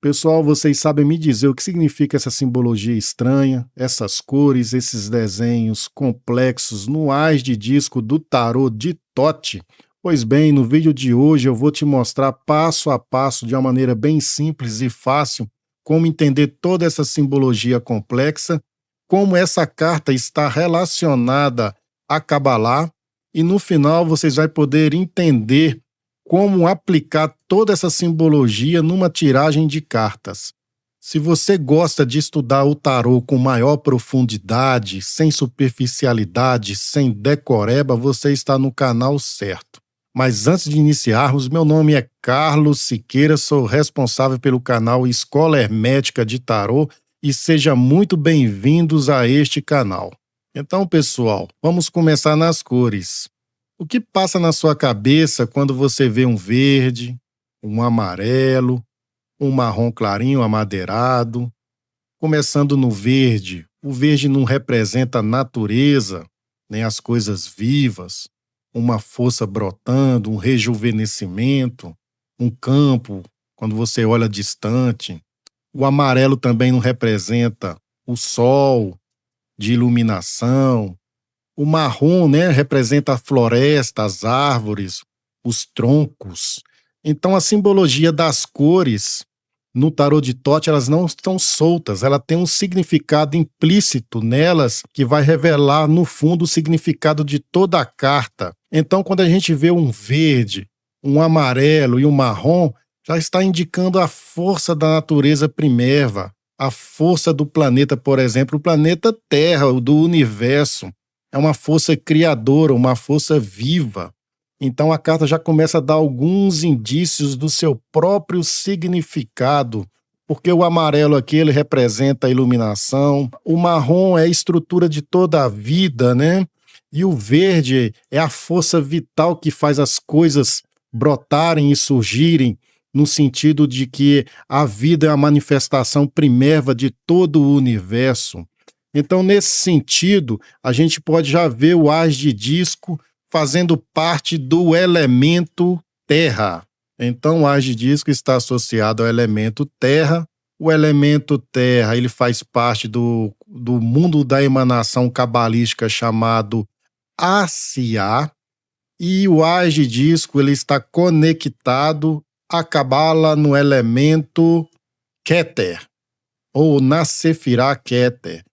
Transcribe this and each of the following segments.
Pessoal, vocês sabem me dizer o que significa essa simbologia estranha, essas cores, esses desenhos complexos no ás de disco do tarô de Tote? Pois bem, no vídeo de hoje eu vou te mostrar passo a passo, de uma maneira bem simples e fácil, como entender toda essa simbologia complexa, como essa carta está relacionada a Cabalá, e no final vocês vão poder entender como aplicar toda essa simbologia numa tiragem de cartas. Se você gosta de estudar o tarô com maior profundidade, sem superficialidade, sem decoreba, você está no canal certo. Mas antes de iniciarmos, meu nome é Carlos Siqueira, sou responsável pelo canal Escola Hermética de Tarô e seja muito bem-vindos a este canal. Então, pessoal, vamos começar nas cores. O que passa na sua cabeça quando você vê um verde, um amarelo, um marrom clarinho amadeirado? Começando no verde, o verde não representa a natureza, nem as coisas vivas, uma força brotando, um rejuvenescimento, um campo, quando você olha distante. O amarelo também não representa o sol, de iluminação. O marrom, representa a floresta, as árvores, os troncos. Então, a simbologia das cores no tarô de Tote, elas não estão soltas, ela tem um significado implícito nelas que vai revelar, no fundo, o significado de toda a carta. Então, quando a gente vê um verde, um amarelo e um marrom, já está indicando a força da natureza primeva, a força do planeta, por exemplo, o planeta Terra, do universo. É uma força criadora, uma força viva. Então a carta já começa a dar alguns indícios do seu próprio significado, porque o amarelo aqui ele representa a iluminação, o marrom é a estrutura de toda a vida, E o verde é a força vital que faz as coisas brotarem e surgirem, no sentido de que a vida é a manifestação primeva de todo o universo. Então, nesse sentido, a gente pode já ver o ás de disco fazendo parte do elemento terra. Então, o ás de disco está associado ao elemento terra. O elemento terra ele faz parte do mundo da emanação cabalística chamado Asiá. E o ás de disco ele está conectado a Cabala no elemento Keter, ou na Sefirá Keter.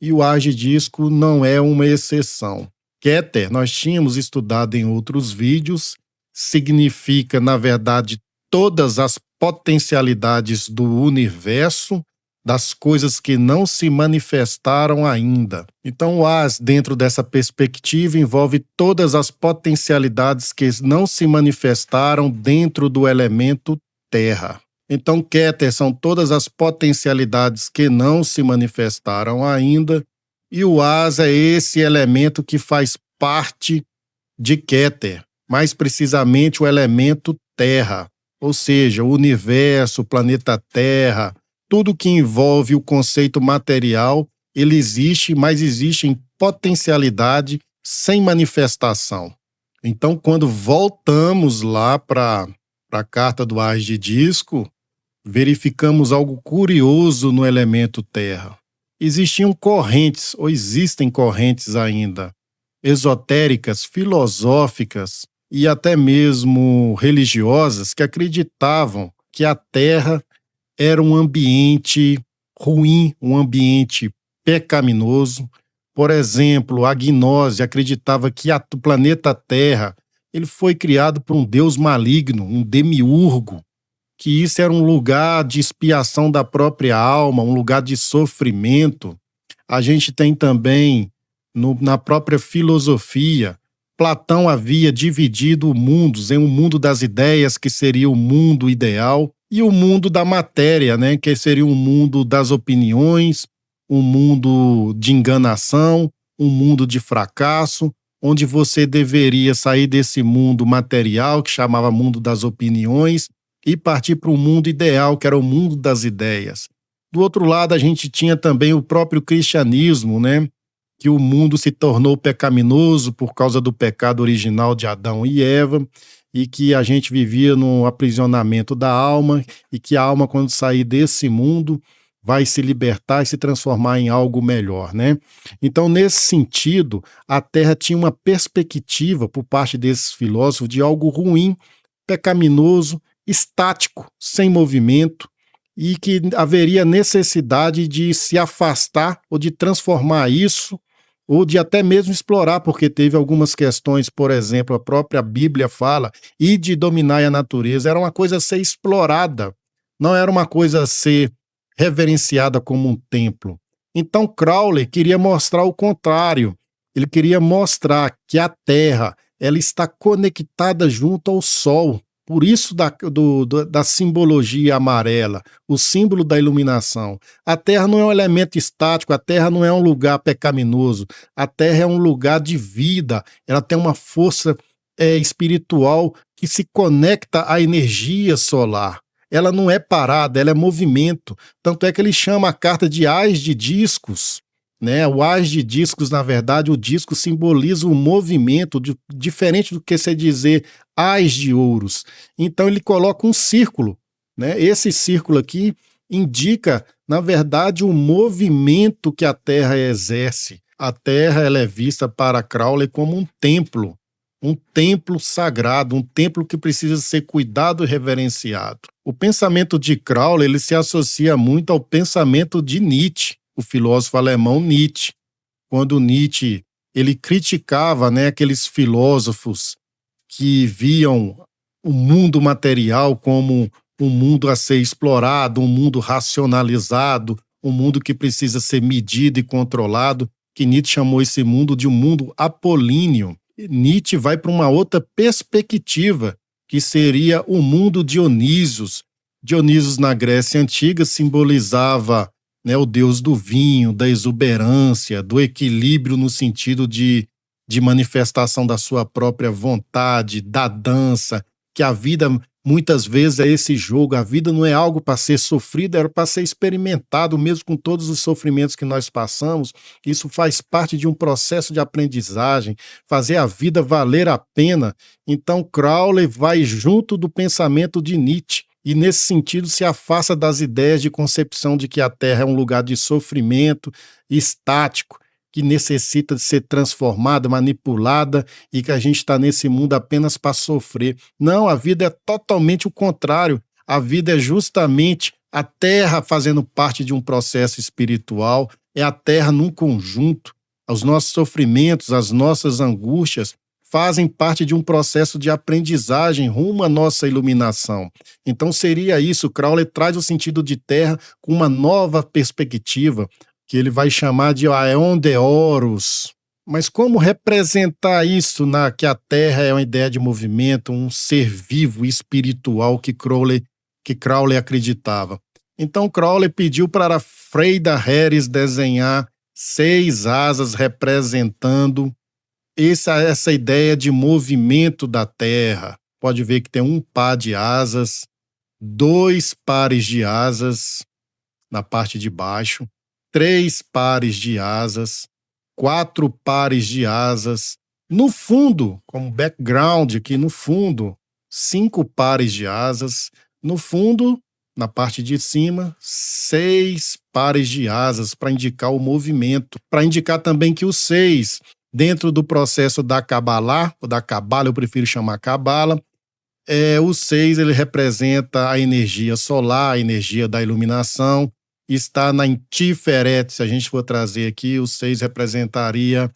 E o ás de disco não é uma exceção. Keter, nós tínhamos estudado em outros vídeos, significa, na verdade, todas as potencialidades do universo, das coisas que não se manifestaram ainda. Então, o ás, dentro dessa perspectiva, envolve todas as potencialidades que não se manifestaram dentro do elemento terra. Então, Keter são todas as potencialidades que não se manifestaram ainda, e o ás é esse elemento que faz parte de Keter, mais precisamente o elemento terra, ou seja, o universo, o planeta Terra, tudo que envolve o conceito material, ele existe, mas existe em potencialidade sem manifestação. Então, quando voltamos lá para a carta do ás de disco, verificamos algo curioso no elemento terra. Existiam correntes, ou existem correntes ainda, esotéricas, filosóficas e até mesmo religiosas que acreditavam que a terra era um ambiente ruim, um ambiente pecaminoso. Por exemplo, a gnose acreditava que o planeta Terra ele foi criado por um deus maligno, um demiurgo, que isso era um lugar de expiação da própria alma, um lugar de sofrimento. A gente tem também, na própria filosofia, Platão havia dividido mundos em um mundo das ideias, que seria o mundo ideal, e o mundo da matéria, que seria um mundo das opiniões, um mundo de enganação, um mundo de fracasso, onde você deveria sair desse mundo material, que chamava mundo das opiniões, e partir para um mundo ideal, que era o mundo das ideias. Do outro lado, a gente tinha também o próprio cristianismo, que o mundo se tornou pecaminoso por causa do pecado original de Adão e Eva, e que a gente vivia no aprisionamento da alma, e que a alma, quando sair desse mundo, vai se libertar e se transformar em algo melhor, né? Então, nesse sentido, a Terra tinha uma perspectiva, por parte desses filósofos, de algo ruim, pecaminoso, estático, sem movimento, e que haveria necessidade de se afastar ou de transformar isso, ou de até mesmo explorar, porque teve algumas questões, por exemplo, a própria Bíblia fala, e de dominar a natureza, era uma coisa a ser explorada, não era uma coisa a ser reverenciada como um templo. Então Crowley queria mostrar o contrário, ele queria mostrar que a Terra ela está conectada junto ao Sol, por isso da simbologia amarela, o símbolo da iluminação. A Terra não é um elemento estático, a Terra não é um lugar pecaminoso, a Terra é um lugar de vida, ela tem uma força espiritual que se conecta à energia solar. Ela não é parada, ela é movimento. Tanto é que ele chama a carta de ás de discos, né? O ás de discos, na verdade, o disco simboliza o movimento, diferente do que você dizer ás de ouros. Então ele coloca um círculo, né? Esse círculo aqui indica, na verdade, o movimento que a Terra exerce. A Terra ela é vista para Crowley como um templo sagrado, um templo que precisa ser cuidado e reverenciado. O pensamento de Crowley ele se associa muito ao pensamento de Nietzsche, o filósofo alemão Nietzsche. Quando Nietzsche ele criticava, né, aqueles filósofos que viam o mundo material como um mundo a ser explorado, um mundo racionalizado, um mundo que precisa ser medido e controlado, que Nietzsche chamou esse mundo de um mundo apolíneo. Nietzsche vai para uma outra perspectiva, que seria o mundo Dionísios. Dionísios na Grécia Antiga simbolizava, né, o deus do vinho, da exuberância, do equilíbrio no sentido de manifestação da sua própria vontade, da dança, que a vida muitas vezes é esse jogo, a vida não é algo para ser sofrido, era para ser experimentado, mesmo com todos os sofrimentos que nós passamos. Isso faz parte de um processo de aprendizagem, fazer a vida valer a pena. Então Crowley vai junto do pensamento de Nietzsche, e nesse sentido se afasta das ideias de concepção de que a Terra é um lugar de sofrimento estático, que necessita de ser transformada, manipulada, e que a gente está nesse mundo apenas para sofrer. Não, a vida é totalmente o contrário. A vida é justamente a Terra fazendo parte de um processo espiritual, é a Terra num conjunto. Os nossos sofrimentos, as nossas angústias fazem parte de um processo de aprendizagem rumo à nossa iluminação. Então seria isso, Crowley traz o sentido de Terra com uma nova perspectiva, que ele vai chamar de Aeon de Horus. Mas como representar isso, que a Terra é uma ideia de movimento, um ser vivo espiritual que Crowley acreditava? Então Crowley pediu para Freida Harris desenhar 6 asas representando essa ideia de movimento da Terra. Pode ver que tem um par de asas, 2 pares de asas na parte de baixo, 3 pares de asas, 4 pares de asas. No fundo, como background aqui no fundo, 5 pares de asas. No fundo, na parte de cima, 6 pares de asas para indicar o movimento. Para indicar também que o 6, dentro do processo da Kabbalah, ou da Cabala, eu prefiro chamar Cabala, o 6 ele representa a energia solar, a energia da iluminação. Está na Tiferet, se a gente for trazer aqui, o 6 representaria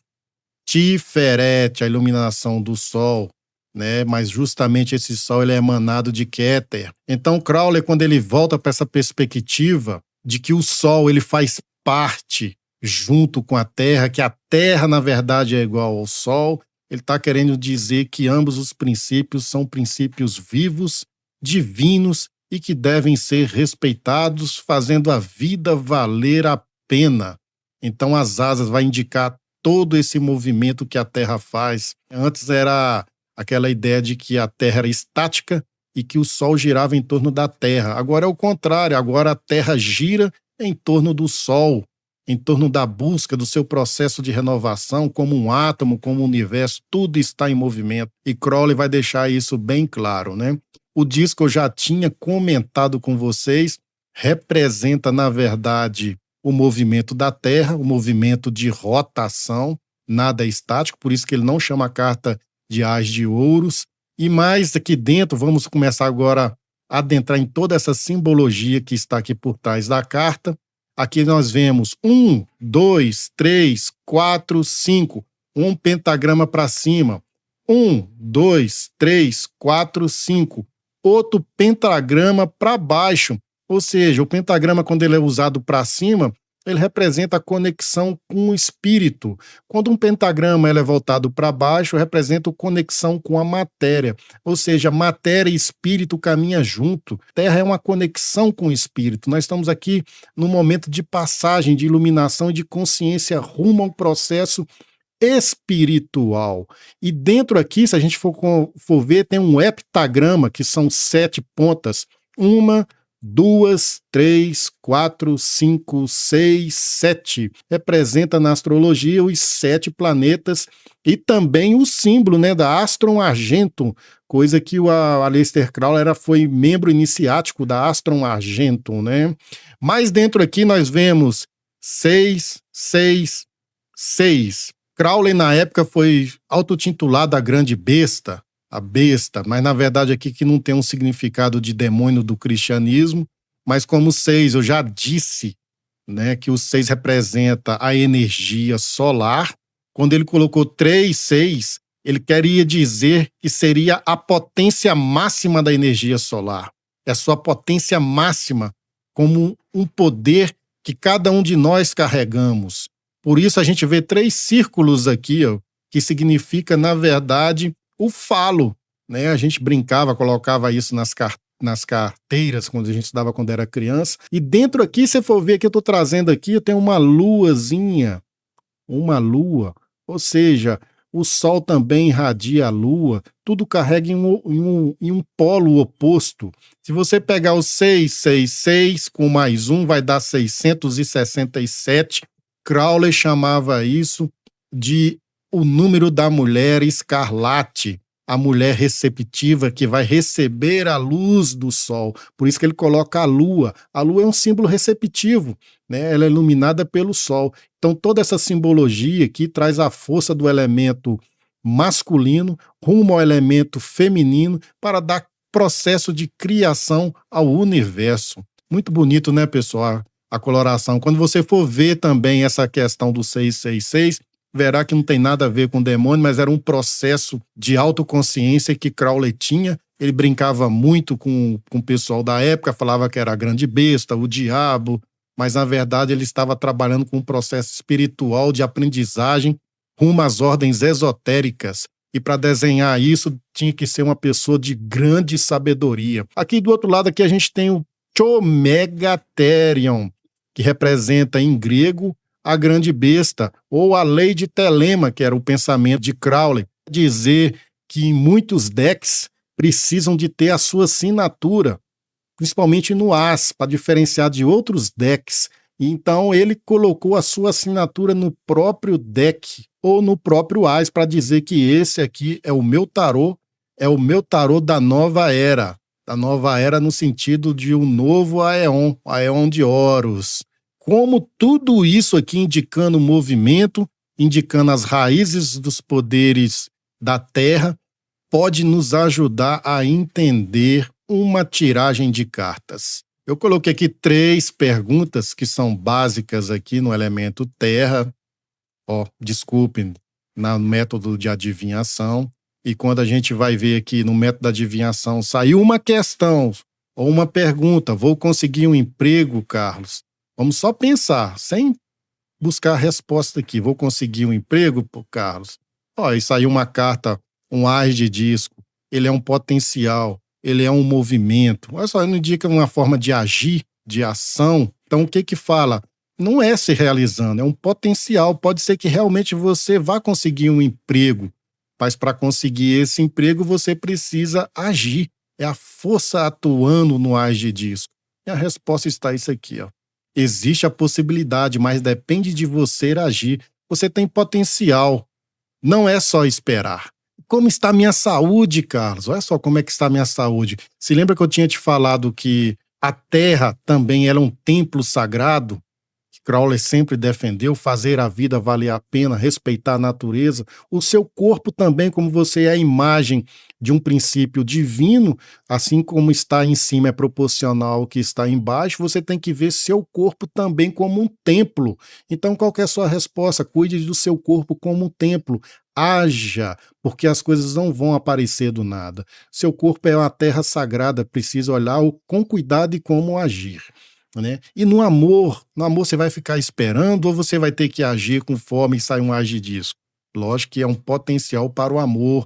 Tiferet, a iluminação do Sol, né? Mas justamente esse Sol ele é emanado de Keter. Então Crowley, quando ele volta para essa perspectiva de que o Sol ele faz parte junto com a Terra, que a Terra na verdade é igual ao Sol, ele está querendo dizer que ambos os princípios são princípios vivos, divinos, e que devem ser respeitados, fazendo a vida valer a pena. Então as asas vai indicar todo esse movimento que a Terra faz. Antes era aquela ideia de que a Terra era estática e que o Sol girava em torno da Terra. Agora é o contrário, agora a Terra gira em torno do Sol. em torno da busca do seu processo de renovação, como um átomo, como um universo, tudo está em movimento. E Crowley vai deixar isso bem claro, né? O disco eu já tinha comentado com vocês, representa, na verdade, o movimento da Terra, o movimento de rotação, nada é estático, por isso que ele não chama a carta de Ás de Ouros. E mais aqui dentro, vamos começar agora a adentrar em toda essa simbologia que está aqui por trás da carta. Aqui nós vemos 1, 2, 3, 4, 5, um pentagrama para cima. 1, 2, 3, 4, 5. Outro pentagrama para baixo. Ou seja, o pentagrama, quando ele é usado para cima, ele representa a conexão com o espírito. Quando um pentagrama ele é voltado para baixo, representa a conexão com a matéria. Ou seja, matéria e espírito caminham junto. Terra é uma conexão com o espírito. Nós estamos aqui num momento de passagem, de iluminação e de consciência rumo a um processo espiritual. E dentro aqui, se a gente for ver, tem um heptagrama, que são 7 pontas. 1, 2, 3, 4, 5, 6, 7. Representa na astrologia os 7 planetas e também o símbolo, né, da Astrum Argentum, coisa que o Aleister Crowley foi membro iniciático da Astrum Argentum, né? Mas dentro aqui nós vemos 6, 6, 6. Crowley na época foi autotitulado a Grande Besta, a besta, mas na verdade aqui que não tem um significado de demônio do cristianismo, mas como 6, eu já disse, né, que o 6 representa a energia solar. Quando ele colocou 3, 6, ele queria dizer que seria a potência máxima da energia solar. É a sua potência máxima, como um poder que cada um de nós carregamos. Por isso a gente vê 3 círculos aqui, ó, que significa, na verdade, o falo, né? A gente brincava, colocava isso nas carteiras quando a gente estudava quando era criança. E dentro aqui, se você for ver que eu estou trazendo aqui, eu tenho uma luazinha, uma lua. Ou seja, o sol também irradia a lua, tudo carrega em um polo oposto. Se você pegar o 666 com mais 1, vai dar 667. Crowley chamava isso de o número da mulher escarlate, a mulher receptiva que vai receber a luz do sol. Por isso que ele coloca a lua. A lua é um símbolo receptivo, né? Ela é iluminada pelo sol. Então toda essa simbologia aqui traz a força do elemento masculino rumo ao elemento feminino para dar processo de criação ao universo. Muito bonito, né, pessoal? A coloração. Quando você for ver também essa questão do 666, verá que não tem nada a ver com demônio, mas era um processo de autoconsciência que Crowley tinha. Ele brincava muito com o pessoal da época, falava que era a grande besta, o diabo, mas na verdade ele estava trabalhando com um processo espiritual de aprendizagem rumo às ordens esotéricas. E para desenhar isso, tinha que ser uma pessoa de grande sabedoria. Aqui do outro lado aqui a gente tem o Chomegatherion, que representa em grego a grande besta, ou a lei de Telema, que era o pensamento de Crowley, dizer que muitos decks precisam de ter a sua assinatura, principalmente no As, para diferenciar de outros decks. Então ele colocou a sua assinatura no próprio deck, ou no próprio As, para dizer que esse aqui é o meu tarô da nova era. Da nova era no sentido de um novo Aeon, Aeon de Horus. Como tudo isso aqui indicando o movimento, indicando as raízes dos poderes da Terra, pode nos ajudar a entender uma tiragem de cartas. Eu coloquei aqui 3 perguntas que são básicas aqui no elemento Terra. Desculpem, no método de adivinhação. E quando a gente vai ver aqui no método da adivinhação, saiu uma questão ou uma pergunta: vou conseguir um emprego, Carlos? Vamos só pensar, sem buscar a resposta aqui. Vou conseguir um emprego, Carlos? E saiu uma carta, um Ás de disco. Ele é um potencial, ele é um movimento. Olha só, ele indica uma forma de agir, de ação. Então, o que que fala? Não é se realizando, é um potencial. Pode ser que realmente você vá conseguir um emprego, mas para conseguir esse emprego, você precisa agir. É a força atuando no Ás de disco. E a resposta está isso aqui, ó. Existe a possibilidade, mas depende de você agir. Você tem potencial, não é só esperar. Como está a minha saúde, Carlos? Olha só como é que está a minha saúde. Se lembra que eu tinha te falado que a terra também era um templo sagrado? Que Crowley sempre defendeu, fazer a vida valer a pena, respeitar a natureza. O seu corpo também, como você é a imagem de um princípio divino, assim como está em cima é proporcional ao que está embaixo, você tem que ver seu corpo também como um templo. Então, qual que é a sua resposta? Cuide do seu corpo como um templo. Haja, porque as coisas não vão aparecer do nada. Seu corpo é uma terra sagrada, precisa olhar com cuidado e como agir. Né? E no amor você vai ficar esperando ou você vai ter que agir conforme sai um agir disso? Lógico que é um potencial para o amor,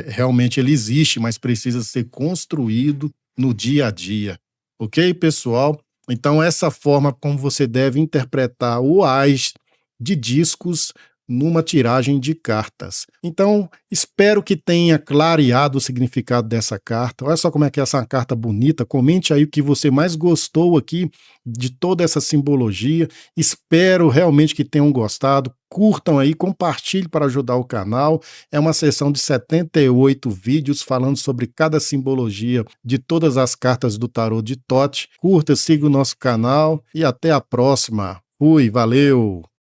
realmente ele existe, mas precisa ser construído no dia a dia. Ok, pessoal? Então, essa forma como você deve interpretar o AIS de discos numa tiragem de cartas. Então, espero que tenha clareado o significado dessa carta. Olha só como é que é essa carta bonita. Comente aí o que você mais gostou aqui de toda essa simbologia. Espero realmente que tenham gostado. Curtam aí, compartilhe para ajudar o canal. É uma sessão de 78 vídeos falando sobre cada simbologia de todas as cartas do tarô de Thoth. Curta, siga o nosso canal e até a próxima. Fui, valeu!